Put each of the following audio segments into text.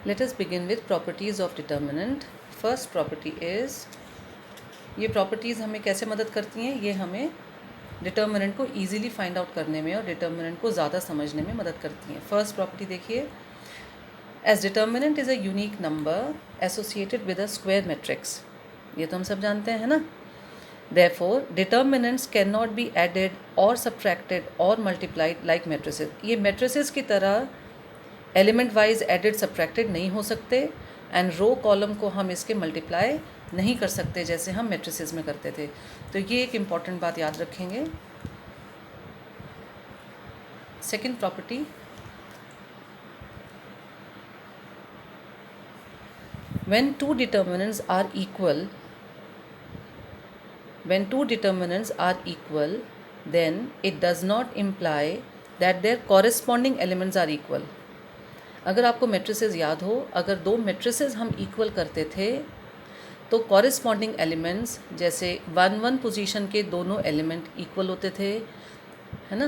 Let us begin with properties of determinant. First property is, ये properties हमें कैसे मदद करती हैं? ये हमें determinant को easily find out करने में और determinant को ज़्यादा समझने में मदद करती हैं. First property देखिए, as determinant is a unique number associated with a square matrix. ये तो हम सब जानते हैं ना. Therefore, determinants cannot be added or subtracted or multiplied like matrices. ये matrices की तरह एलिमेंट वाइज एडिड सब्ट्रैक्टेड नहीं हो सकते एंड रो कॉलम को हम इसके मल्टीप्लाई नहीं कर सकते जैसे हम मैट्रिसेस में करते थे. तो ये एक इम्पॉर्टेंट बात याद रखेंगे. Second property, when two determinants are equal then it does not imply that their corresponding elements are equal. अगर आपको मैट्रिसेस याद हो, अगर दो मैट्रिसेस हम इक्वल करते थे तो कॉरेस्पॉन्डिंग एलिमेंट्स जैसे 1-1 पोजीशन के दोनों एलिमेंट इक्वल होते थे, है ना.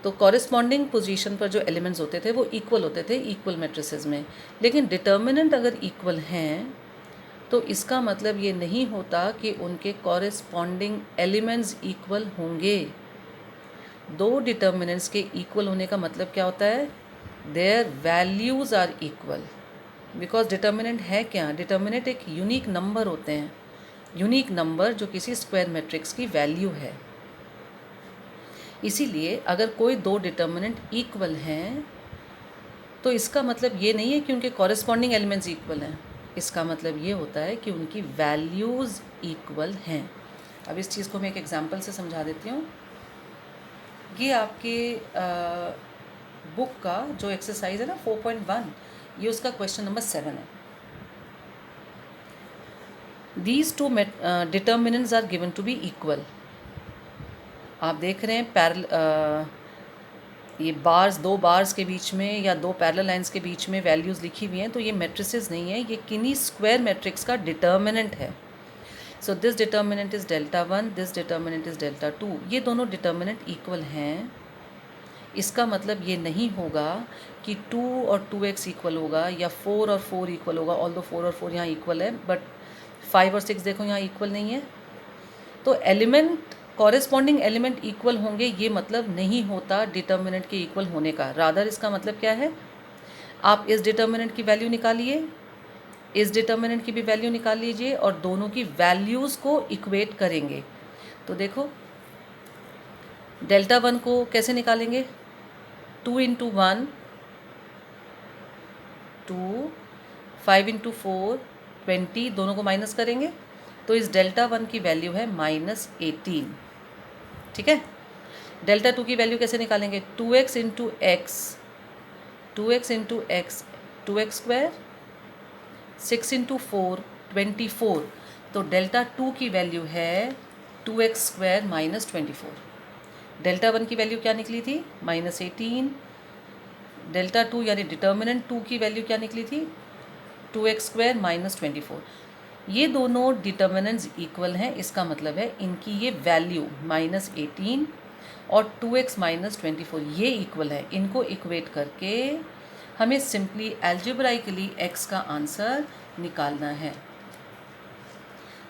तो कॉरेस्पॉन्डिंग पोजीशन पर जो एलिमेंट्स होते थे वो इक्वल होते थे इक्वल मैट्रिसेस में. लेकिन डिटर्मिनेंट अगर इक्वल हैं तो इसका मतलब ये नहीं होता कि उनके कॉरेस्पॉन्डिंग एलिमेंट्स इक्वल होंगे. दो डिटर्मिनेंट्स के इक्वल होने का मतलब क्या होता है? Their values are equal. Because determinant है क्या? डिटर्मिनेंट एक यूनिक नंबर होते हैं, यूनिक नंबर जो किसी स्क्वायर मैट्रिक्स की वैल्यू है. इसीलिए अगर कोई दो डिटर्मिनेंट इक्वल हैं तो इसका मतलब ये नहीं है कि उनके कॉरेस्पॉन्डिंग एलिमेंट्स इक्वल हैं. इसका मतलब ये होता है कि उनकी वैल्यूज़ इक्वल हैं. अब इस चीज़ को मैं एक एग्जांपल से समझा देती हूँ. ये आपके बुक का जो एक्सरसाइज है ना 4.1, ये उसका क्वेश्चन नंबर 7 है. These two determinants are given to be equal. आप देख रहे हैं ये दो बार्स के बीच में या दो पैरेलल लाइंस के बीच में वैल्यूज़ लिखी हुई हैं. तो ये मैट्रिसेस नहीं है, ये किन्हीं स्क्वायर मैट्रिक्स का डिटर्मिनेंट है. So this determinant is delta 1, this determinant is delta 2. ये दोनों डिटर्मिनेंट इक्वल हैं. इसका मतलब ये नहीं होगा कि 2 और 2x इक्वल होगा या 4 और 4 इक्वल होगा. ऑल दो 4 और 4 यहाँ इक्वल है, बट 5 और 6 देखो यहाँ इक्वल नहीं है. तो एलिमेंट, कॉरेस्पॉन्डिंग एलिमेंट इक्वल होंगे ये मतलब नहीं होता डिटर्मिनेंट के इक्वल होने का. रादर इसका मतलब क्या है? आप इस डिटर्मिनेंट की वैल्यू निकालिए, इस डिटर्मिनेंट की भी वैल्यू निकाल लीजिए और दोनों की वैल्यूज़ को इक्वेट करेंगे. तो देखो डेल्टा 1 को कैसे निकालेंगे? 2 इंटू 1 2, 5 इंटू 4 20, दोनों को माइनस करेंगे तो इस डेल्टा 1 की वैल्यू है -18. ठीक है. डेल्टा 2 की वैल्यू कैसे निकालेंगे? 2x into x, 2x into x 2x square, 6 into 4 24. तो डेल्टा 2 की वैल्यू है 2x स्क्वायर -24. डेल्टा 1 की वैल्यू क्या निकली थी? -18. डेल्टा 2 यानी डिटर्मिनेंट 2 की वैल्यू क्या निकली थी? 2x square -24. ये दोनों डिटर्मिनेंट्स इक्वल हैं. इसका मतलब है इनकी ये वैल्यू -18 और 2x -24 ये इक्वल है. इनको इक्वेट करके हमें सिंपली एल्जेब्राइकली x का आंसर निकालना है.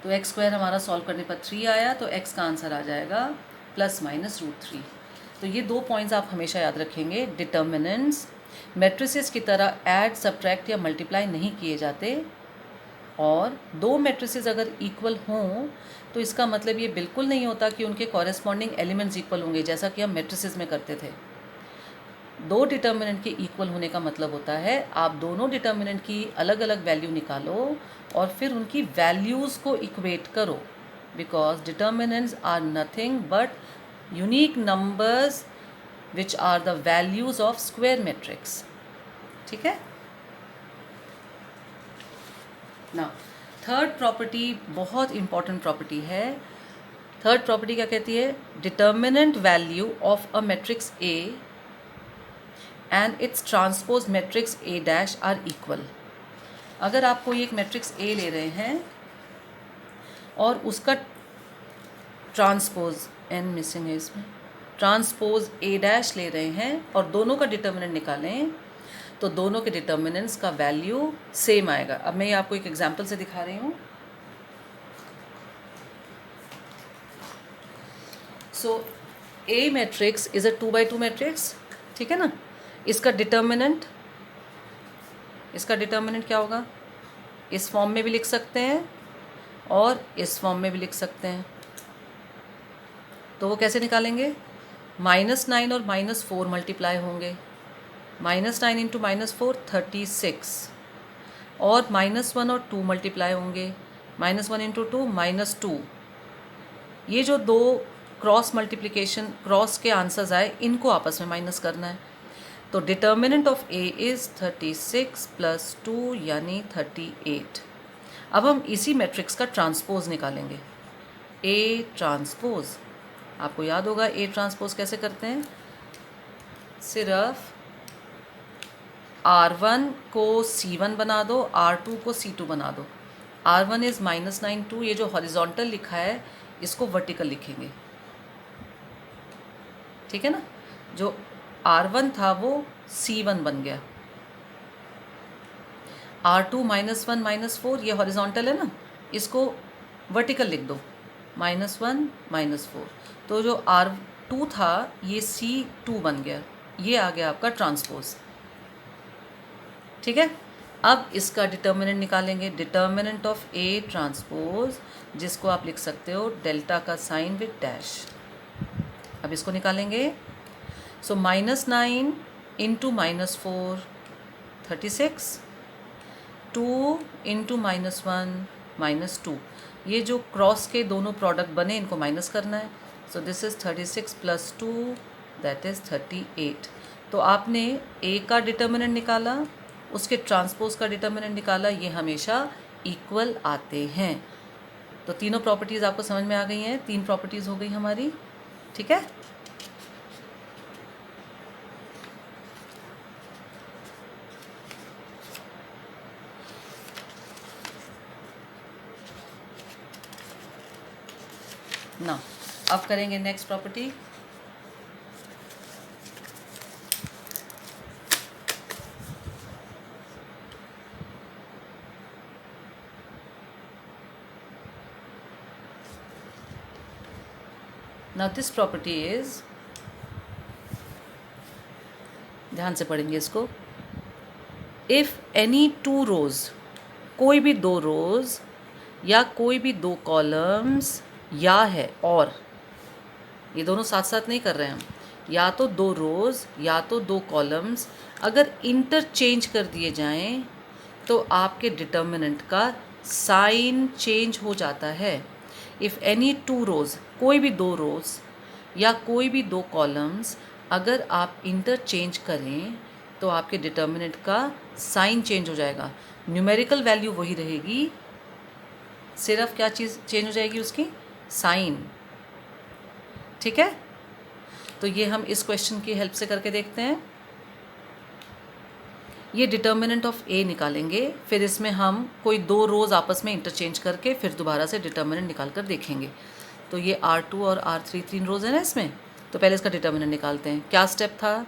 तो x स्क्वायर हमारा सॉल्व करने पर 3 आया, तो x का आंसर आ जाएगा ±√3. तो ये दो पॉइंट्स आप हमेशा याद रखेंगे. डिटर्मिनेंट्स मैट्रिसेस की तरह ऐड, सब्ट्रैक्ट या मल्टीप्लाई नहीं किए जाते. और दो मैट्रिसेस अगर इक्वल हों तो इसका मतलब ये बिल्कुल नहीं होता कि उनके कॉरेस्पॉन्डिंग एलिमेंट्स इक्वल होंगे जैसा कि हम मैट्रिसेस में करते थे. दो डिटर्मिनेंट के इक्वल होने का मतलब होता है आप दोनों डिटर्मिनेंट की अलग अलग वैल्यू निकालो और फिर उनकी वैल्यूज़ को इक्वेट करो. Because determinants are nothing but unique numbers which are the values of square matrix. ठीक है ना. थर्ड प्रॉपर्टी बहुत इंपॉर्टेंट प्रॉपर्टी है. थर्ड प्रॉपर्टी क्या कहती है? Determinant value of a matrix A and its transpose matrix A dash are equal. अगर आप कोई एक मैट्रिक्स ए ले रहे हैं और उसका ट्रांसपोज, एन मिसिंग है इसमें, ट्रांसपोज ए डैश ले रहे हैं और दोनों का डिटर्मिनेंट निकालें तो दोनों के डिटर्मिनेंट्स का वैल्यू सेम आएगा। अब मैं ये आपको एक एग्जांपल से दिखा रही हूँ। So a matrix is a 2x2 matrix, ठीक है ना। इसका डिटर्मिनेंट क्या होगा, इस फॉर्म में भी लिख सकते हैं और इस फॉर्म में भी लिख सकते हैं। तो वो कैसे निकालेंगे, -9 और -4 मल्टीप्लाई होंगे। -9 इंटू -4 36, और -1 और 2 मल्टीप्लाई होंगे। -1 इंटू 2 -2। ये जो दो क्रॉस मल्टीप्लिकेशन, क्रॉस के आंसर्स आए, इनको आपस में माइनस करना है। तो डिटर्मिनेंट ऑफ ए इज़ 36 + 2 यानी 38। अब हम इसी मैट्रिक्स का ट्रांसपोज निकालेंगे, ए ट्रांसपोज। आपको याद होगा ए ट्रांसपोज कैसे करते हैं, सिर्फ R1 को C1 बना दो, R2 को C2 बना दो। R1 इज़ -9 2, ये जो हॉरिजॉन्टल लिखा है इसको वर्टिकल लिखेंगे, ठीक है ना। जो R1 था वो C1 बन गया। R2 -1 -4, ये हॉरिजॉन्टल है ना, इसको वर्टिकल लिख दो, -1 -4। तो जो R2 था ये C2 बन गया, ये आ गया आपका ट्रांसपोज, ठीक है। अब इसका डिटर्मिनेंट निकालेंगे, डिटर्मिनेंट ऑफ ए ट्रांसपोज, जिसको आप लिख सकते हो डेल्टा का साइन विद डैश। अब इसको निकालेंगे। सो -9 इंटू -4 36, 2 इंटू -1 -2। ये जो क्रॉस के दोनों प्रोडक्ट बने इनको माइनस करना है। So this is 36 + 2 that is 38। तो आपने ए का डिटर्मिनेंट निकाला, उसके ट्रांसपोज का डिटर्मिनेंट निकाला, ये हमेशा इक्वल आते हैं। तो तीनों प्रॉपर्टीज़ आपको समझ में आ गई हैं, 3 प्रॉपर्टीज़ हो गई हमारी, ठीक है। ना अब करेंगे next property. Now this property is, ध्यान से पढ़ेंगे इसको। इफ एनी 2 रोज, कोई भी 2 रोज या कोई भी 2 कॉलम्स या है, और ये दोनों साथ साथ नहीं कर रहे हैं हम, या तो 2 रोज या तो 2 कॉलम्स अगर इंटरचेंज कर दिए जाएं तो आपके डिटर्मिनेंट का साइन चेंज हो जाता है। इफ़ एनी 2 रोज, कोई भी 2 रोज या कोई भी 2 कॉलम्स अगर आप इंटरचेंज करें तो आपके डिटर्मिनेंट का साइन चेंज हो जाएगा। न्यूमेरिकल वैल्यू वही रहेगी, सिर्फ क्या चीज़ चेंज हो जाएगी, उसकी साइन, ठीक है। तो ये हम इस क्वेश्चन की हेल्प से करके देखते हैं। ये डिटर्मिनेंट ऑफ ए निकालेंगे, फिर इसमें हम कोई 2 रोज आपस में इंटरचेंज करके फिर दोबारा से डिटर्मिनेंट निकाल कर देखेंगे। तो ये R2 और R3 3 रोज है ना इसमें, तो पहले इसका डिटर्मिनेंट निकालते हैं। क्या स्टेप था,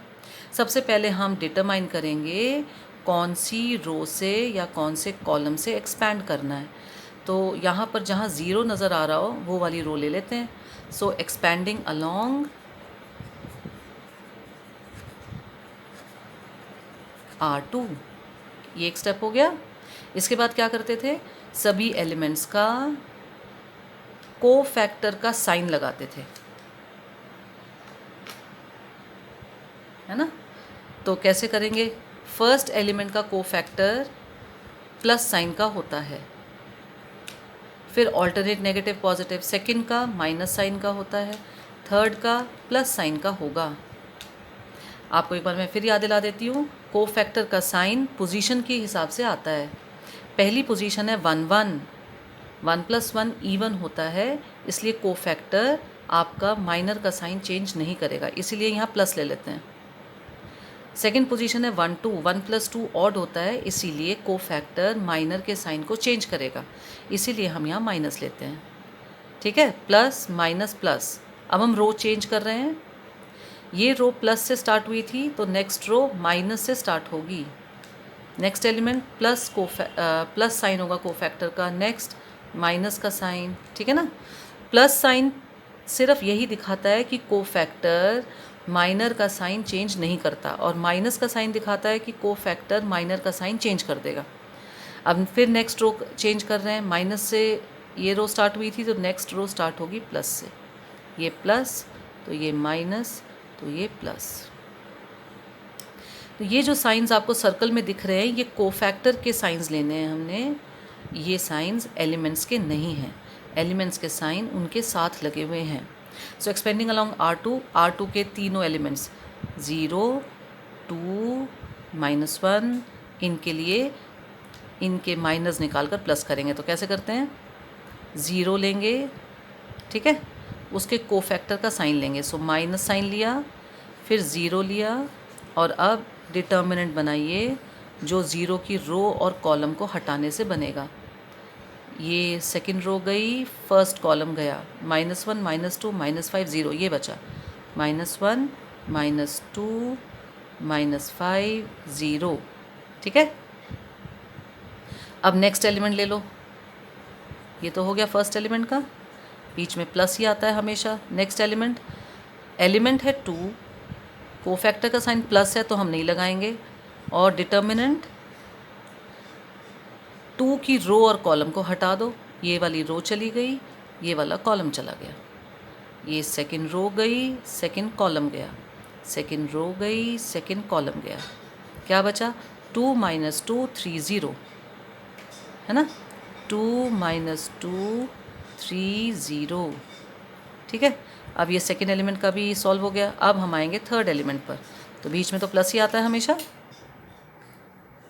सबसे पहले हम डिटरमाइन करेंगे कौन सी रो से या कौन से कॉलम से एक्सपैंड करना है। तो यहाँ पर जहाँ 0 नज़र आ रहा हो वो वाली रो ले लेते हैं। सो एक्सपैंडिंग अलोंग R2, ये एक स्टेप हो गया। इसके बाद क्या करते थे, सभी एलिमेंट्स का कोफैक्टर का साइन लगाते थे, है ना। तो कैसे करेंगे, फर्स्ट एलिमेंट का कोफैक्टर प्लस साइन का होता है, फिर ऑल्टरनेट नेगेटिव पॉजिटिव, सेकंड का माइनस साइन का होता है, थर्ड का प्लस साइन का होगा। आपको एक बार मैं फिर याद दिला देती हूँ, कोफैक्टर का साइन पोजीशन के हिसाब से आता है। पहली पोजीशन है 1 1, 1 + 1 इवन होता है, इसलिए कोफैक्टर आपका माइनर का साइन चेंज नहीं करेगा, इसीलिए यहाँ प्लस ले लेते हैं। सेकंड पोजीशन है 1 2, 1 + 2 ऑड होता है, इसीलिए कोफैक्टर माइनर के साइन को चेंज करेगा, इसीलिए हम यहाँ माइनस लेते हैं, ठीक है। प्लस माइनस प्लस, अब हम रो चेंज कर रहे हैं। ये रो प्लस से स्टार्ट हुई थी तो नेक्स्ट रो माइनस से स्टार्ट होगी, नेक्स्ट एलिमेंट प्लस साइन होगा कोफैक्टर का, नेक्स्ट माइनस का साइन, ठीक है ना। प्लस साइन सिर्फ यही दिखाता है कि कोफैक्टर माइनर का साइन चेंज नहीं करता, और माइनस का साइन दिखाता है कि कोफैक्टर माइनर का साइन चेंज कर देगा। अब फिर नेक्स्ट रो चेंज कर रहे हैं, माइनस से ये रो स्टार्ट हुई थी तो नेक्स्ट रो स्टार्ट होगी प्लस से, ये प्लस तो ये माइनस तो ये प्लस। तो ये जो साइंस आपको सर्कल में दिख रहे हैं ये कोफैक्टर के साइंस लेने हैं हमने, ये साइंस एलिमेंट्स के नहीं हैं, एलिमेंट्स के साइन उनके साथ लगे हुए हैं। सो एक्सपेंडिंग अलॉन्ग R2 के तीनों एलिमेंट्स 0, 2, -1, इनके लिए इनके माइनस निकाल कर प्लस करेंगे। तो कैसे करते हैं, 0 लेंगे, ठीक है, उसके कोफैक्टर का साइन लेंगे, सो माइनस साइन लिया, फिर 0 लिया, और अब डिटर्मिनेंट बनाइए जो 0 की रो और कॉलम को हटाने से बनेगा। ये सेकंड रो गई, फर्स्ट कॉलम गया, -1, -2, -5, 0, ये बचा, -1, -2, -5, 0, ठीक है। अब नेक्स्ट एलिमेंट ले लो, ये तो हो गया फर्स्ट एलिमेंट का, बीच में प्लस ही आता है हमेशा। नेक्स्ट एलिमेंट है 2, कोफैक्टर का साइन प्लस है तो हम नहीं लगाएंगे, और डिटर्मिनेंट 2 की रो और कॉलम को हटा दो, ये वाली रो चली गई, ये वाला कॉलम चला गया, ये सेकंड रो गई, सेकंड कॉलम गया, सेकंड रो गई, सेकंड कॉलम गया, क्या बचा, 2 - 2 3 0, है ना, 2 - 2 3 0, ठीक है। अब ये सेकंड एलिमेंट का भी सॉल्व हो गया। अब हम आएंगे थर्ड एलिमेंट पर, तो बीच में तो प्लस ही आता है हमेशा।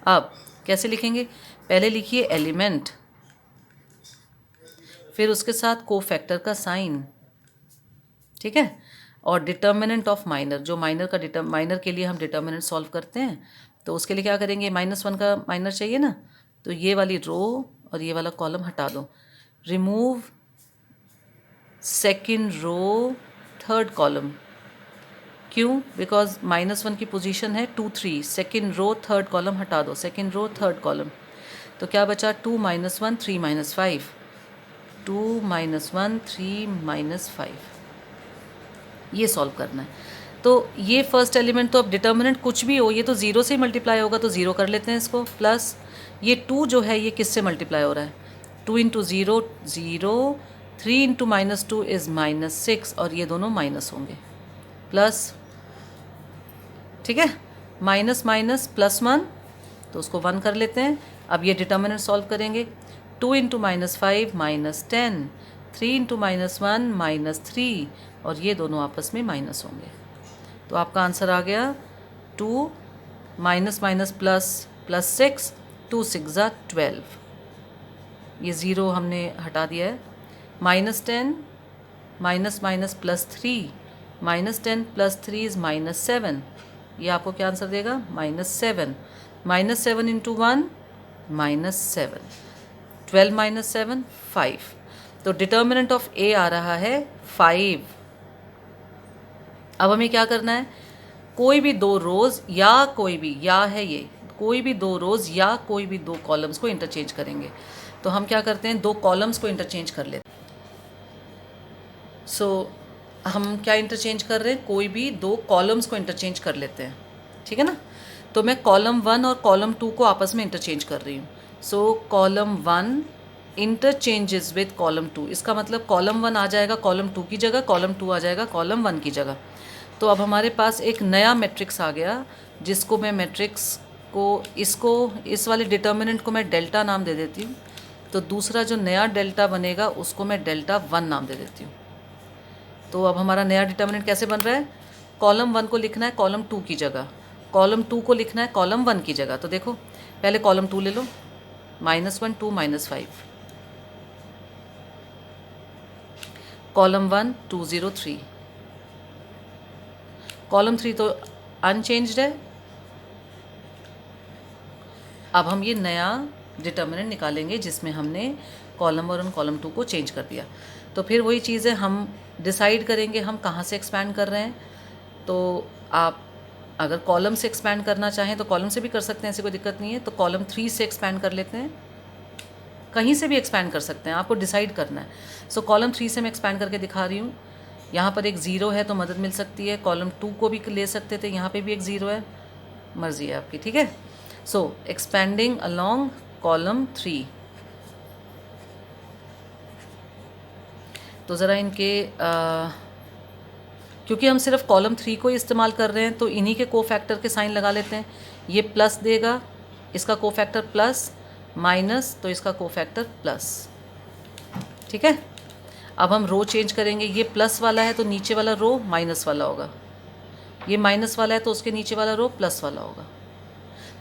अब कैसे लिखेंगे, पहले लिखिए एलिमेंट, फिर उसके साथ कोफैक्टर का साइन, ठीक है, और डिटर्मिनेंट ऑफ माइनर, जो माइनर के लिए हम डिटर्मिनेंट सॉल्व करते हैं, तो उसके लिए क्या करेंगे, -1 का माइनर चाहिए ना, तो ये वाली रो और ये वाला कॉलम हटा दो, remove second row third column, क्यों, बिकॉज -1 की पोजीशन है 2 3, सेकंड रो थर्ड कॉलम हटा दो, सेकंड रो थर्ड कॉलम, तो क्या बचा, 2 - 1 3 -5, 2 - 1 3 -5, ये सॉल्व करना है। तो ये फर्स्ट एलिमेंट, तो अब डिटर्मिनेंट कुछ भी हो, ये तो 0 से मल्टीप्लाई होगा, तो 0 कर लेते हैं इसको, प्लस ये 2 जो है ये किससे मल्टीप्लाई हो रहा है, 2 × 0 0, 3 × -2 इज़ -6, और ये दोनों माइनस होंगे, प्लस, ठीक है, माइनस माइनस +1, तो उसको 1 कर लेते हैं। अब ये डिटर्मिनेंट सॉल्व करेंगे, 2 × -5 -10, 3 × -1 -3, और ये दोनों आपस में माइनस होंगे, तो आपका आंसर आ गया 2 -++6, 2 6 12, ये 0 हमने हटा दिया है, -10 -+3, -10 + 3 इज़ -7, ये आपको क्या आंसर देगा, -7, -7 × 1 -7, 12 - 7 5, तो डिटर्मिनेंट ऑफ ए आ रहा है 5। अब हमें क्या करना है, कोई भी 2 रोज़ या कोई भी, या है ये, कोई भी 2 रोज़ या कोई भी 2 कॉलम्स को इंटरचेंज करेंगे। तो हम क्या करते हैं, 2 कॉलम्स को इंटरचेंज कर लेते हैं। सो हम क्या इंटरचेंज कर रहे हैं, कोई भी 2 कॉलम्स को इंटरचेंज कर लेते हैं, ठीक है ना। तो मैं कॉलम 1 और कॉलम 2 को आपस में इंटरचेंज कर रही हूँ। सो कॉलम 1 इंटरचेंजेस विद कॉलम 2, इसका मतलब कॉलम 1 आ जाएगा कॉलम 2 की जगह, कॉलम 2 आ जाएगा कॉलम 1 की जगह। तो अब हमारे पास एक नया मैट्रिक्स आ गया, जिसको मैं मैट्रिक्स को, इसको, इस वाले डिटर्मिनेंट को मैं डेल्टा नाम दे देती हूँ, तो दूसरा जो नया डेल्टा बनेगा उसको मैं डेल्टा 1 नाम दे देती हूँ। तो अब हमारा नया डिटर्मिनेंट कैसे बन रहा है, कॉलम 1 को लिखना है कॉलम 2 की जगह, कॉलम 2 को लिखना है कॉलम 1 की जगह। तो देखो पहले कॉलम 2 ले लो, -1 2 -5, कॉलम 1 2 0 3, कॉलम 3 तो अनचेंज्ड है। अब हम ये नया डिटर्मिनेंट निकालेंगे जिसमें हमने कॉलम 1 और कॉलम 2 को चेंज कर दिया। तो फिर वही चीज़ है, हम डिसाइड करेंगे हम कहाँ से एक्सपैंड कर रहे हैं। तो आप अगर कॉलम से एक्सपैंड करना चाहें तो कॉलम से भी कर सकते हैं, ऐसी कोई दिक्कत नहीं है। तो कॉलम 3 से एक्सपैंड कर लेते हैं, कहीं से भी एक्सपैंड कर सकते हैं, आपको डिसाइड करना है। सो कॉलम 3 से मैं एक्सपैंड करके दिखा रही हूँ। यहाँ पर एक ज़ीरो है तो मदद मिल सकती है, कॉलम 2 को भी ले सकते थे, यहाँ पे भी एक ज़ीरो है, मर्ज़ी है आपकी, ठीक है। सो एक्सपैंडिंग अलोंग कॉलम 3। तो ज़रा इनके क्योंकि हम सिर्फ कॉलम 3 को इस्तेमाल कर रहे हैं तो इन्हीं के कोफैक्टर के साइन लगा लेते हैं। ये प्लस देगा, इसका कोफैक्टर प्लस, माइनस तो इसका कोफैक्टर प्लस, ठीक है। अब हम रो चेंज करेंगे, ये प्लस वाला है तो नीचे वाला रो माइनस वाला होगा, ये माइनस वाला है तो उसके नीचे वाला रो प्लस वाला होगा।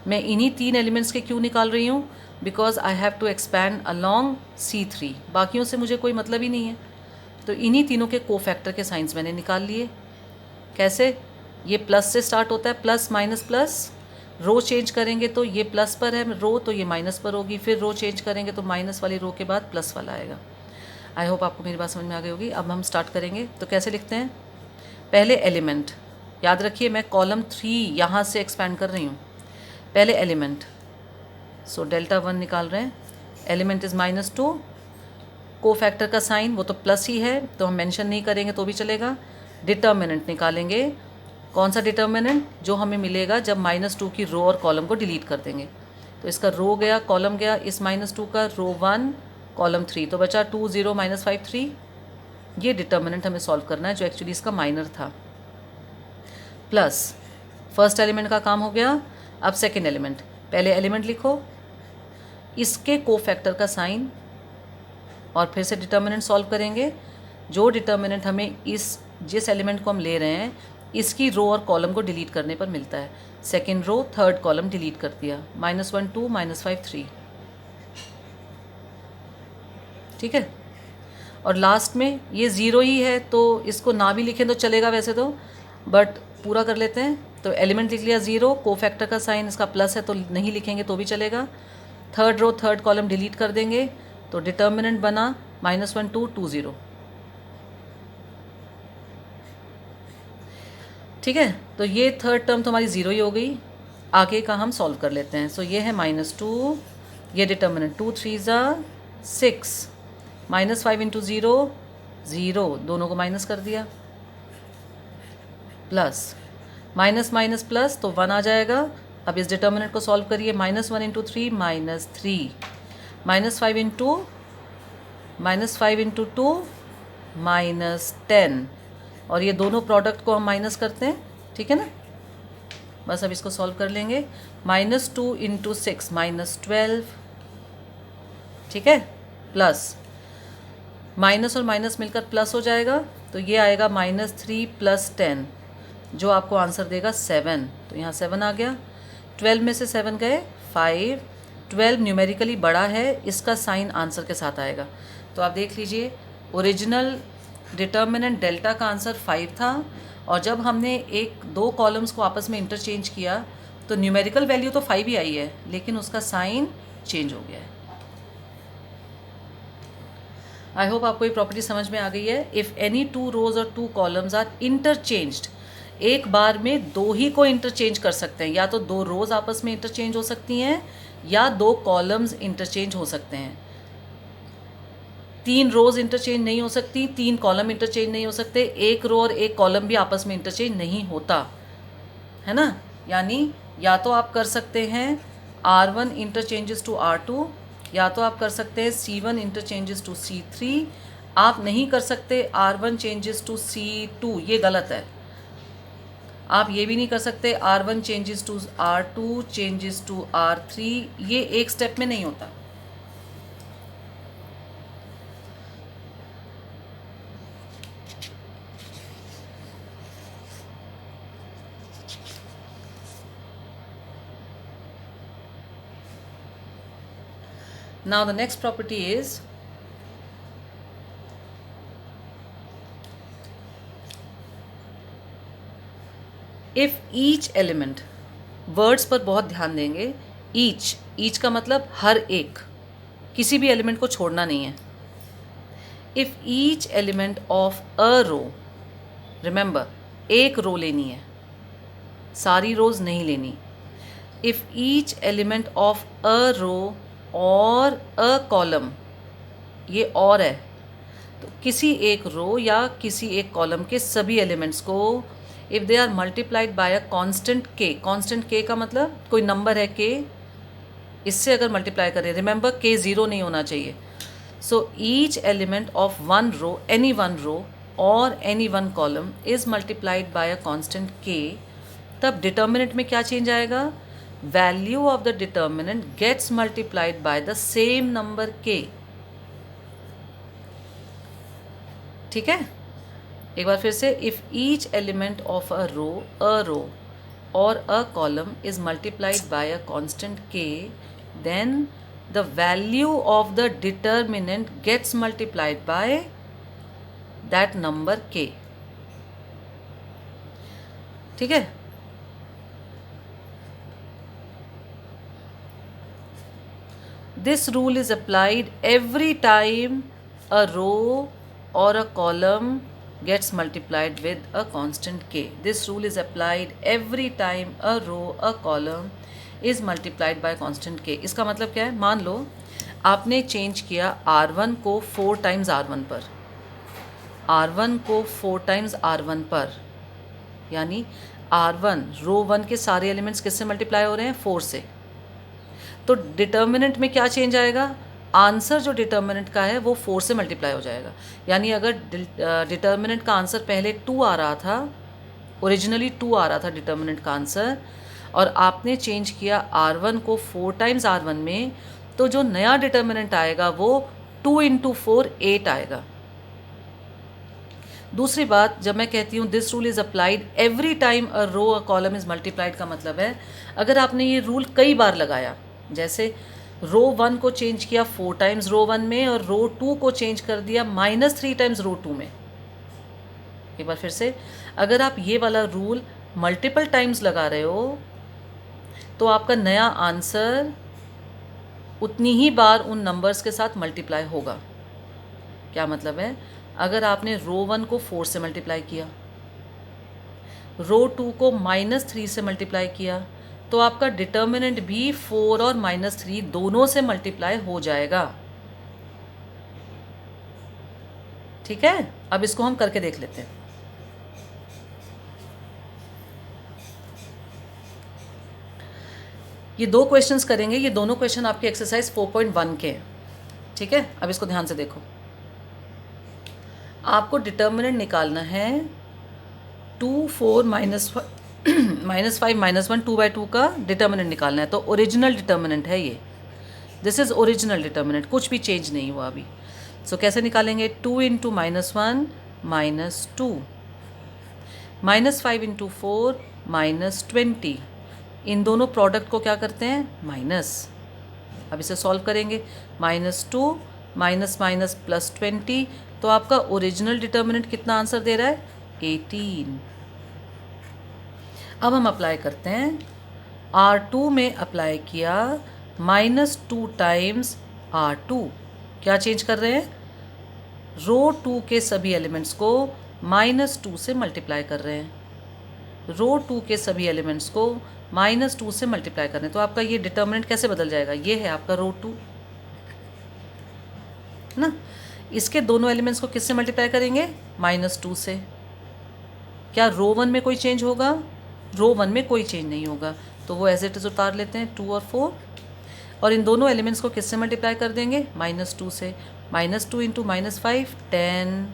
मैं इन्हीं 3 एलिमेंट्स के क्यों निकाल रही हूँ? Because I have to expand along C3, बाकियों से मुझे कोई मतलब ही नहीं है। तो इन्हीं तीनों के कोफैक्टर के साइंस मैंने निकाल लिए। कैसे? ये प्लस से स्टार्ट होता है, प्लस माइनस प्लस, रो चेंज करेंगे तो ये प्लस पर है रो तो ये माइनस पर होगी, फिर रो चेंज करेंगे तो माइनस वाली रो के बाद प्लस वाला आएगा। आई होप आपको मेरी बात समझ में आ गई होगी। अब हम स्टार्ट करेंगे। तो कैसे लिखते हैं? पहले एलिमेंट, याद रखिए मैं कॉलम 3 यहाँ से एक्सपैंड कर रही हूँ। पहले एलिमेंट, सो डेल्टा 1 निकाल रहे हैं। एलिमेंट इज़ -2, कोफैक्टर का साइन वो तो प्लस ही है तो हम मेंशन नहीं करेंगे तो भी चलेगा। डिटर्मिनेंट निकालेंगे। कौन सा डिटर्मिनेंट? जो हमें मिलेगा जब -2 की रो और कॉलम को डिलीट कर देंगे। तो इसका रो गया, कॉलम गया, इस -2 का रो 1 कॉलम 3, तो बचा 2 0 -5 3। ये डिटर्मिनेंट हमें सॉल्व करना है जो एक्चुअली इसका माइनर था। प्लस फर्स्ट एलिमेंट का काम हो गया। अब सेकेंड एलिमेंट, पहले एलिमेंट लिखो, इसके कोफैक्टर का साइन और फिर से डिटर्मिनेंट सॉल्व करेंगे। जो डिटर्मिनेंट हमें इस जिस एलिमेंट को हम ले रहे हैं इसकी रो और कॉलम को डिलीट करने पर मिलता है। Second row third column delete कर दिया, -1 2 -5 3, ठीक है। और लास्ट में ये ज़ीरो ही है तो इसको ना भी लिखें तो चलेगा वैसे तो, बट पूरा कर लेते हैं। तो एलिमेंट लिख लिया 0, कोफैक्टर का साइन इसका प्लस है तो नहीं लिखेंगे तो भी चलेगा। Third row third column delete कर देंगे तो डिटर्मिनेंट बना -1 2 2 0, ठीक है। तो ये थर्ड टर्म तो हमारी 0 ही हो गई। आगे का हम सॉल्व कर लेते हैं। सो ये है -2, ये डिटर्मिनेंट 2 3 6, -5 × 0 0, दोनों को माइनस कर दिया, प्लस माइनस माइनस प्लस तो 1 आ जाएगा। अब इस डिटर्मिनेंट को सॉल्व करिए, -1 × 3 -3, -5 × 2 -10, और ये दोनों प्रोडक्ट को हम माइनस करते हैं, ठीक है ना। बस अब इसको सॉल्व कर लेंगे। -2 × 6 -12, ठीक है, प्लस माइनस और माइनस मिलकर प्लस हो जाएगा तो ये आएगा -3 + 10, जो आपको आंसर देगा 7। तो यहाँ 7 आ गया। 12 में से 7 गए 5, 12 न्यूमेरिकली बड़ा है, इसका साइन आंसर के साथ आएगा। तो आप देख लीजिए, ओरिजिनल डिटर्मिनेंट डेल्टा का आंसर 5 था, और जब हमने एक दो कॉलम्स को आपस में इंटरचेंज किया तो न्यूमेरिकल वैल्यू तो 5 ही आई है, लेकिन उसका साइन चेंज हो गया है। आई होप आपको ये प्रॉपर्टी समझ में आ गई है। इफ़ एनी 2 रोज और 2 कॉलम्स आर इंटरचेंज्ड, एक बार में 2 ही को इंटरचेंज कर सकते हैं, या तो 2 रोज आपस में इंटरचेंज हो सकती हैं या 2 कॉलम्स इंटरचेंज हो सकते हैं। 3 रोज इंटरचेंज नहीं हो सकती, 3 कॉलम इंटरचेंज नहीं हो सकते, एक रो और एक कॉलम भी आपस में इंटरचेंज नहीं होता है ना। यानी या तो आप कर सकते हैं R1 इंटरचेंजेस टू R2, या तो आप कर सकते हैं C1 इंटरचेंजेस टू C3। आप नहीं कर सकते R1 चेंजेस टू C2, ये गलत है। आप ये भी नहीं कर सकते R1 changes to R2 changes to R3, ये एक स्टेप में नहीं होता। Now the next property is if each element, words पर बहुत ध्यान देंगे। ईच का मतलब हर एक, किसी भी एलिमेंट को छोड़ना नहीं है। If each element of a row, remember एक रो लेनी है, सारी रोज़ नहीं लेनी। If each element of a row और अ कॉलम, ये और है, तो किसी एक रो या किसी एक कॉलम के सभी एलिमेंट्स को if they are multiplied by a constant K का मतलब कोई नंबर है के, इससे अगर मल्टीप्लाई करें, रिमेंबर के ज़ीरो नहीं होना चाहिए। So each element of one row, any one row और any one column is multiplied by a constant k, तब डिटर्मिनेंट में क्या चेंज आएगा? Value of the determinant gets multiplied by the same number k. ठीक है, एक बार फिर से, if each element of a row और a column is multiplied by a constant k, then the value of the determinant gets multiplied by that number k. ठीक है, this rule is applied every time a row or a column gets multiplied with a constant k. This rule is applied every time a row, a column is multiplied by constant k. इसका मतलब क्या है? मान लो आपने change किया R1 को 4 times R1 पर, R1 को 4 टाइम्स R1 पर, यानी R1 रो 1 के सारे एलिमेंट्स किससे मल्टीप्लाई हो रहे हैं? 4 से। तो डिटर्मिनेंट में क्या चेंज आएगा? आंसर जो डिटर्मिनेंट का है वो 4 से मल्टीप्लाई हो जाएगा। यानी अगर डिटर्मिनेंट का आंसर पहले 2 आ रहा था, ओरिजिनली 2 आ रहा था डिटर्मिनेंट का आंसर, और आपने चेंज किया R1 को 4 टाइम्स R1 में, तो जो नया डिटर्मिनेंट आएगा वो 2 इंटू 4 8 आएगा। दूसरी बात, जब मैं कहती हूँ this rule is applied every time a row a column is multiplied, का मतलब है अगर आपने ये रूल कई बार लगाया, जैसे रो 1 को चेंज किया 4 टाइम्स रो 1 में और रो 2 को चेंज कर दिया -3 टाइम्स रो 2 में। एक बार फिर से, अगर आप ये वाला रूल मल्टीपल टाइम्स लगा रहे हो तो आपका नया आंसर उतनी ही बार उन नंबर्स के साथ मल्टीप्लाई होगा। क्या मतलब है? अगर आपने रो 1 को 4 से मल्टीप्लाई किया, रो 2 को -3 से मल्टीप्लाई किया, तो आपका डिटर्मिनेंट भी 4 और -3 दोनों से मल्टीप्लाई हो जाएगा। ठीक है, अब इसको हम करके देख लेते हैं। ये 2 क्वेश्चंस करेंगे, ये दोनों क्वेश्चन आपके एक्सरसाइज 4.1 के हैं। ठीक है, अब इसको ध्यान से देखो। आपको डिटर्मिनेंट निकालना है 2 4 -5 -1 2/2 का डिटर्मिनेंट निकालना है। तो ओरिजिनल डिटर्मिनेंट है ये, दिस इज़ ओरिजिनल डिटर्मिनेंट, कुछ भी चेंज नहीं हुआ अभी। सो कैसे निकालेंगे? 2 इंटू -1 -2, -5 इंटू 4 -20, इन दोनों प्रोडक्ट को क्या करते हैं? माइनस। अब इसे सॉल्व करेंगे, -2 माइनस माइनस +20, तो आपका ओरिजिनल डिटर्मिनेंट कितना आंसर दे रहा है? 18। अब हम अप्लाई करते हैं, R2 में अप्लाई किया -2 टाइम्स R2, क्या चेंज कर रहे हैं? रो 2 के सभी एलिमेंट्स को -2 से मल्टीप्लाई कर रहे हैं, रो 2 के सभी एलिमेंट्स को -2 से मल्टीप्लाई कर रहे हैं। तो आपका ये डिटर्मिनेंट कैसे बदल जाएगा? ये है आपका रो 2 ना, इसके दोनों एलिमेंट्स को किससे मल्टीप्लाई करेंगे? -2 से। क्या रो 1 में कोई चेंज होगा? रो 1 में कोई चेंज नहीं होगा, तो वो एज इट इज़ उतार लेते हैं 2 और 4, और इन दोनों एलिमेंट्स को किससे मल्टीप्लाई कर देंगे? -2 से। -2 इंटू -5 10,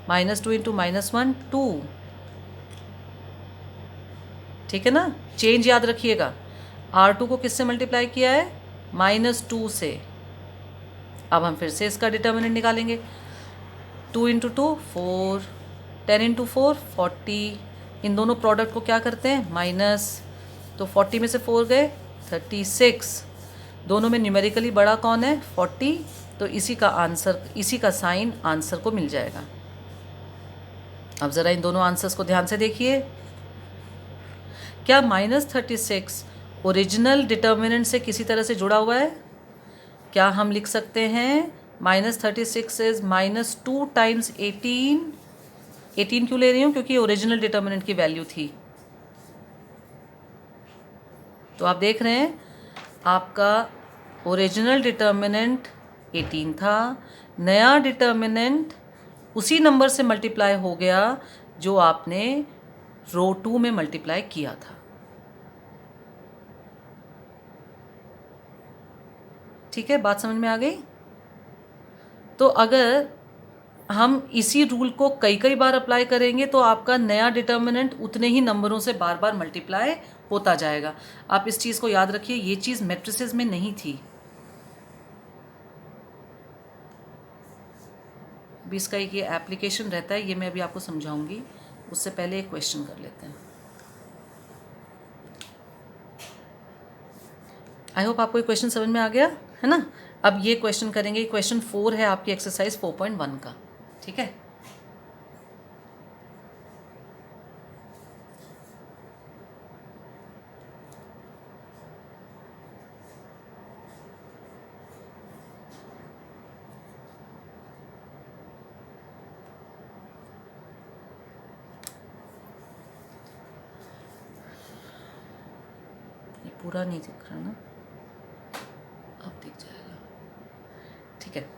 -2 इंटू -1 2। ठीक है ना, चेंज याद रखिएगा। R2 को किससे मल्टीप्लाई किया है? -2 से। अब हम फिर से इसका डिटर्मिनेंट निकालेंगे, 2 इंटू 2 4, 10 इंटू 4 40, इन दोनों प्रोडक्ट को क्या करते हैं? माइनस, तो 40 में से 4 गए 36, दोनों में न्यूमेरिकली बड़ा कौन है? 40, तो इसी का आंसर, इसी का साइन आंसर को मिल जाएगा। अब ज़रा इन दोनों आंसर्स को ध्यान से देखिए। क्या -36 ओरिजिनल डिटर्मिनेंट से किसी तरह से जुड़ा हुआ है? क्या हम लिख सकते हैं -36 इज -2 टाइम्स 18? 18 क्यों ले रही हूँ? क्योंकि ओरिजिनल डिटर्मिनेंट की वैल्यू थी। तो आप देख रहे हैं आपका ओरिजिनल डिटर्मिनेंट 18 था, नया डिटर्मिनेंट उसी नंबर से मल्टीप्लाई हो गया जो आपने रो 2 में मल्टीप्लाई किया था। ठीक है, बात समझ में आ गई? तो अगर हम इसी रूल को कई कई बार अप्लाई करेंगे तो आपका नया डिटर्मिनेंट उतने ही नंबरों से बार बार मल्टीप्लाई होता जाएगा। आप इस चीज़ को याद रखिए, ये चीज़ मैट्रिसेस में नहीं थी। अभी इसका एक ये एप्लीकेशन रहता है, ये मैं अभी आपको समझाऊंगी, उससे पहले एक क्वेश्चन कर लेते हैं। आई होप आपको ये क्वेश्चन समझ में आ गया है ना। अब ये क्वेश्चन करेंगे, क्वेश्चन 4 है आपकी एक्सरसाइज 4.1 का। ठीक है, ये पूरा नहीं दिख रहा ना, अब दिख जाएगा। ठीक है,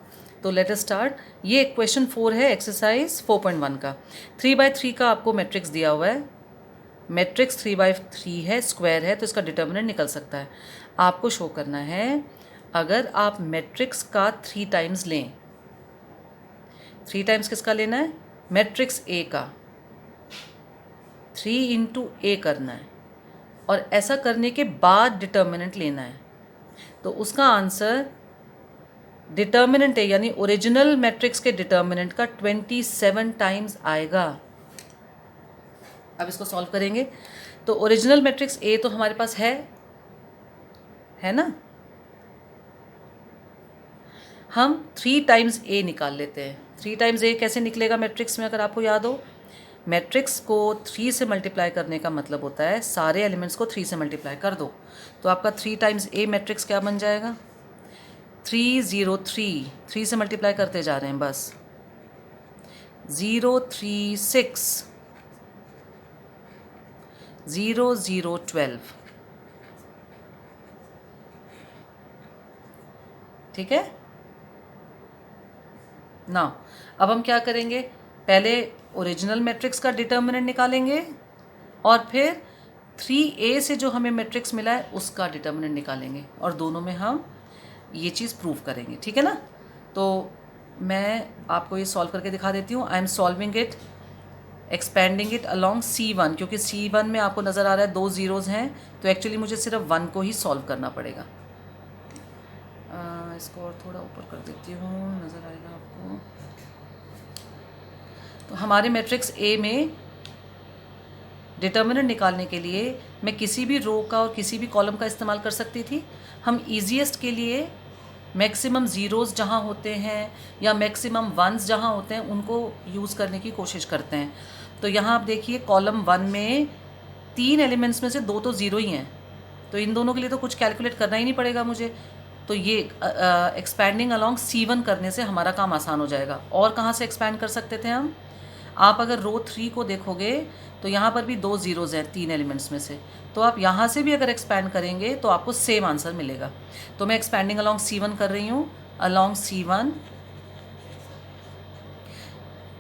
तो लेट अस स्टार्ट। ये क्वेश्चन 4 है एक्सरसाइज 4.1 का। 3/3 का आपको मैट्रिक्स दिया हुआ है। मैट्रिक्स 3/3 है, स्क्वायर है, तो इसका डिटर्मिनेंट निकल सकता है। आपको शो करना है अगर आप मैट्रिक्स का 3 टाइम्स लें, 3 टाइम्स किसका लेना है? मैट्रिक्स ए का 3 इंटू ए करना है, और ऐसा करने के बाद डिटर्मिनेंट लेना है। तो उसका आंसर डिटर्मिनेंट है यानी ओरिजिनल मैट्रिक्स के डिटर्मिनेंट का 27 टाइम्स आएगा। अब इसको सॉल्व करेंगे तो ओरिजिनल मैट्रिक्स ए तो हमारे पास है ना। हम 3 टाइम्स ए निकाल लेते हैं। 3 टाइम्स ए कैसे निकलेगा मैट्रिक्स में, अगर आपको याद हो, मैट्रिक्स को 3 से मल्टीप्लाई करने का मतलब होता है सारे एलिमेंट्स को 3 से मल्टीप्लाई कर दो। तो आपका 3 टाइम्स ए मैट्रिक्स क्या बन जाएगा? 303, 3 से मल्टीप्लाई करते जा रहे हैं बस। 036, 0012। ठीक है ना। अब हम क्या करेंगे, पहले ओरिजिनल मैट्रिक्स का डिटर्मिनेंट निकालेंगे और फिर 3a से जो हमें मैट्रिक्स मिला है उसका डिटर्मिनेंट निकालेंगे, और दोनों में हम ये चीज़ प्रूव करेंगे। ठीक है ना। तो मैं आपको ये सॉल्व करके दिखा देती हूँ। I am solving it, expanding it along C1, क्योंकि C1 में आपको नज़र आ रहा है 2 ज़ीरोज़ हैं, तो एक्चुअली मुझे सिर्फ 1 को ही सॉल्व करना पड़ेगा। इसको और थोड़ा ऊपर कर देती हूँ, नज़र आएगा आपको। तो हमारे मैट्रिक्स ए में डिटर्मिनेंट निकालने के लिए मैं किसी भी रो का और किसी भी कॉलम का इस्तेमाल कर सकती थी। हम ईजीएस्ट के लिए मैक्सिमम ज़ीरोज़ जहाँ होते हैं या मैक्सिमम वंस जहाँ होते हैं उनको यूज़ करने की कोशिश करते हैं। तो यहाँ आप देखिए कॉलम 1 में 3 एलिमेंट्स में से 2 तो ज़ीरो ही हैं, तो इन दोनों के लिए तो कुछ कैलकुलेट करना ही नहीं पड़ेगा मुझे। तो ये एक्सपैंडिंग अलॉन्ग C1 करने से हमारा काम आसान हो जाएगा। और कहाँ से एक्सपैंड कर सकते थे हम? आप अगर रो 3 को देखोगे तो यहाँ पर भी 2 ज़ीरोज़ हैं 3 एलिमेंट्स में से, तो आप यहाँ से भी अगर एक्सपैंड करेंगे तो आपको सेम आंसर मिलेगा। तो मैं एक्सपैंडिंग अलॉन्ग C1 कर रही हूँ। अलॉन्ग C1,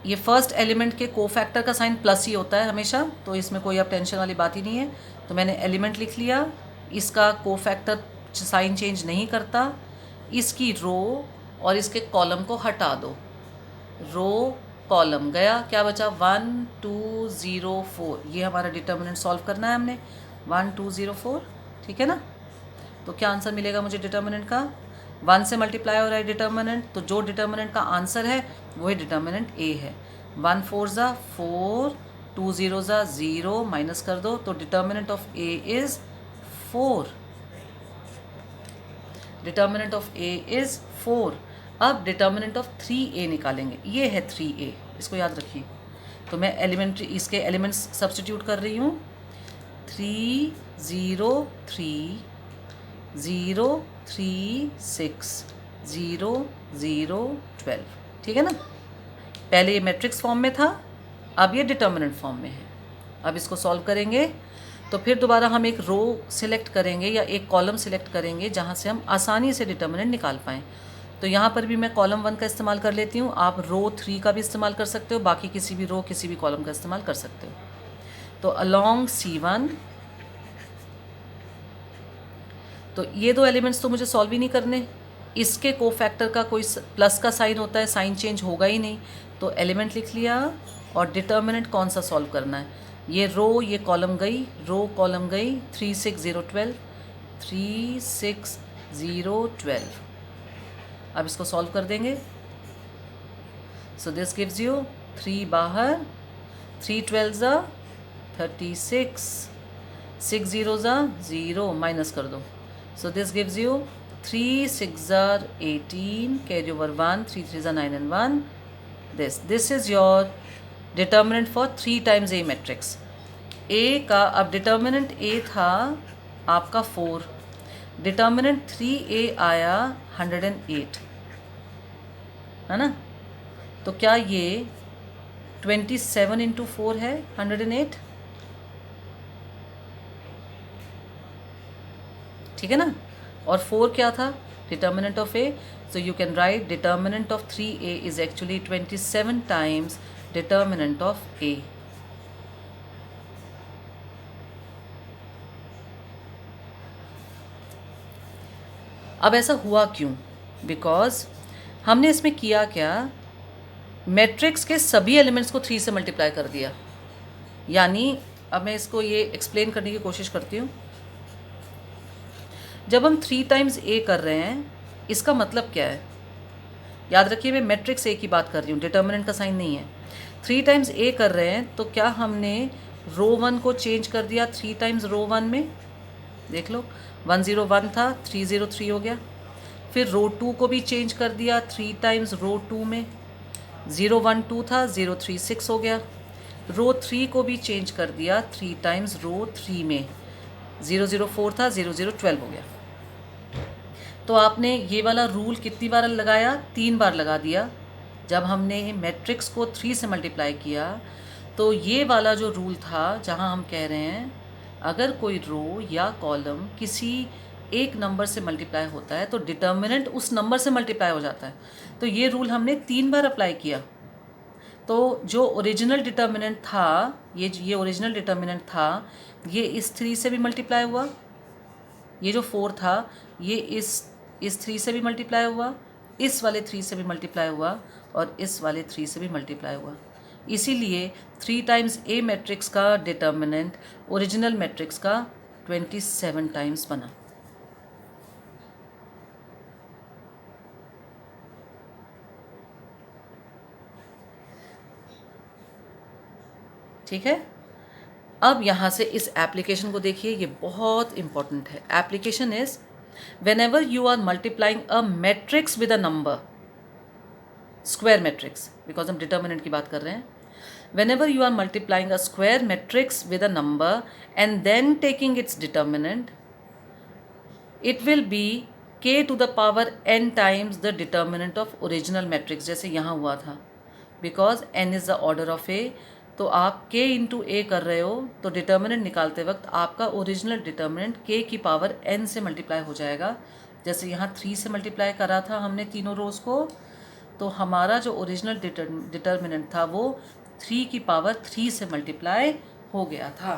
ये फर्स्ट एलिमेंट के कोफैक्टर का साइन प्लस ही होता है हमेशा, तो इसमें कोई अब टेंशन वाली बात ही नहीं है। तो मैंने एलिमेंट लिख लिया, इसका कोफैक्टर साइन चेंज नहीं करता। इसकी रो और इसके कॉलम को हटा दो, रो कॉलम गया, क्या बचा? 1 2 0 4। ये हमारा डिटर्मिनेंट सॉल्व करना है हमने, 1 2 0 4। ठीक है ना। तो क्या आंसर मिलेगा मुझे डिटर्मिनेंट का? 1 से मल्टीप्लाई हो रहा है डिटर्मिनेंट, तो जो डिटर्मिनेंट का आंसर है वही डिटर्मिनेंट ए है। 1 4 ज़ा 4, 2 0 ज़ा 0, माइनस कर दो, तो determinant of A is 4। Determinant of A is 4। अब डिटर्मिनेंट ऑफ 3a निकालेंगे, ये है 3a, इसको याद रखिए। तो मैं इसके एलिमेंट्स सब्स्टिट्यूट कर रही हूँ। 3 0 3 0 3 6 0 0 12। ठीक है ना। पहले ये मैट्रिक्स फॉर्म में था, अब ये डिटर्मिनेंट फॉर्म में है। अब इसको सॉल्व करेंगे तो फिर दोबारा हम एक रो सिलेक्ट करेंगे या एक कॉलम सिलेक्ट करेंगे जहाँ से हम आसानी से डिटर्मिनेंट निकाल पाएँ। तो यहाँ पर भी मैं कॉलम 1 का इस्तेमाल कर लेती हूँ, आप रो 3 का भी इस्तेमाल कर सकते हो, बाकी किसी भी रो किसी भी कॉलम का इस्तेमाल कर सकते हो। तो अलॉन्ग C1, तो ये दो एलिमेंट्स तो मुझे सॉल्व ही नहीं करने, इसके कोफैक्टर का कोई प्लस का साइन होता है, साइन चेंज होगा ही नहीं, तो एलिमेंट लिख लिया और डिटर्मिनेंट कौन सा सॉल्व करना है। ये रो, ये कॉलम गई, रो कॉलम गई, 3 6 0 12, 3 6 0 12। अब इसको सॉल्व कर देंगे। सो दिस गिव्स यू 3 बाहर, 3 12 ज़ा 36, 6 0 ज़ा 0, माइनस कर दो। सो दिस गिव्स यू 3 6 ज़ा 18, कैरी ओवर 1, 3 3 ज़ा 9 and 1। This is your determinant for 3 times A matrix. A का अब डिटर्मिनेंट A था आपका 4, डिटर्मिनेंट 3A आया 108, है ना। तो क्या ये 27 इंटू 4 है 108, ठीक है ना। और 4 क्या था, determinant of A, so you can write determinant of 3A is actually 27 times determinant of A। अब ऐसा हुआ क्यों, बिकॉज हमने इसमें किया क्या, मैट्रिक्स के सभी एलिमेंट्स को 3 से मल्टीप्लाई कर दिया। यानी अब मैं इसको ये एक्सप्लेन करने की कोशिश करती हूँ। जब हम 3 times A कर रहे हैं, इसका मतलब क्या है, याद रखिए मैं मैट्रिक्स A की बात कर रही हूँ, डिटर्मिनेंट का साइन नहीं है। 3 times A कर रहे हैं तो क्या हमने रो 1 को चेंज कर दिया 3 times रो 1 में, देख लो 101 था 303 हो गया। फिर रो 2 को भी चेंज कर दिया 3 times रो 2 में, 012 था 036 हो गया। रो 3 को भी चेंज कर दिया 3 times रो 3 में, 004 था 0012 हो गया। तो आपने ये वाला रूल कितनी बार लगाया, 3 बार लगा दिया। जब हमने मैट्रिक्स को 3 से मल्टीप्लाई किया तो ये वाला जो रूल था जहाँ हम कह रहे हैं अगर कोई रो या कॉलम किसी एक नंबर से मल्टीप्लाई होता है तो डिटर्मिनेंट उस नंबर से मल्टीप्लाई हो जाता है। तो ये रूल हमने 3 बार अप्लाई किया। तो जो ओरिजिनल डिटर्मिनेंट था, ये ओरिजिनल डिटर्मिनेंट था, ये इस 3 से भी मल्टीप्लाई हुआ, ये जो 4 था ये इस 3 से भी मल्टीप्लाई हुआ, इस वाले 3 से भी मल्टीप्लाई हुआ और इस वाले 3 से भी मल्टीप्लाई हुआ। इसीलिए 3 times A मैट्रिक्स का डिटर्मिनेंट ओरिजिनल मैट्रिक्स का 27 times बना। ठीक है। अब यहाँ से इस एप्लीकेशन को देखिए, ये बहुत इंपॉर्टेंट है। Application is whenever you are multiplying a matrix with a number, square matrix, because हम डिटर्मिनेंट की बात कर रहे हैं। Whenever you are multiplying a square matrix with a number and then taking its determinant, it will be k to the power n times the determinant of original matrix, जैसे यहाँ हुआ था। Because n is the order of A, तो आप k into A कर रहे हो तो डिटर्मिनेंट निकालते वक्त आपका ओरिजिनल डिटर्मिनेंट k की पावर n से मल्टीप्लाई हो जाएगा। जैसे यहाँ 3 से मल्टीप्लाई करा था हमने तीनों रोज़ को, तो हमारा जो ओरिजिनल डिटर्मिनेंट था वो 3 की पावर 3 से मल्टीप्लाई हो गया था।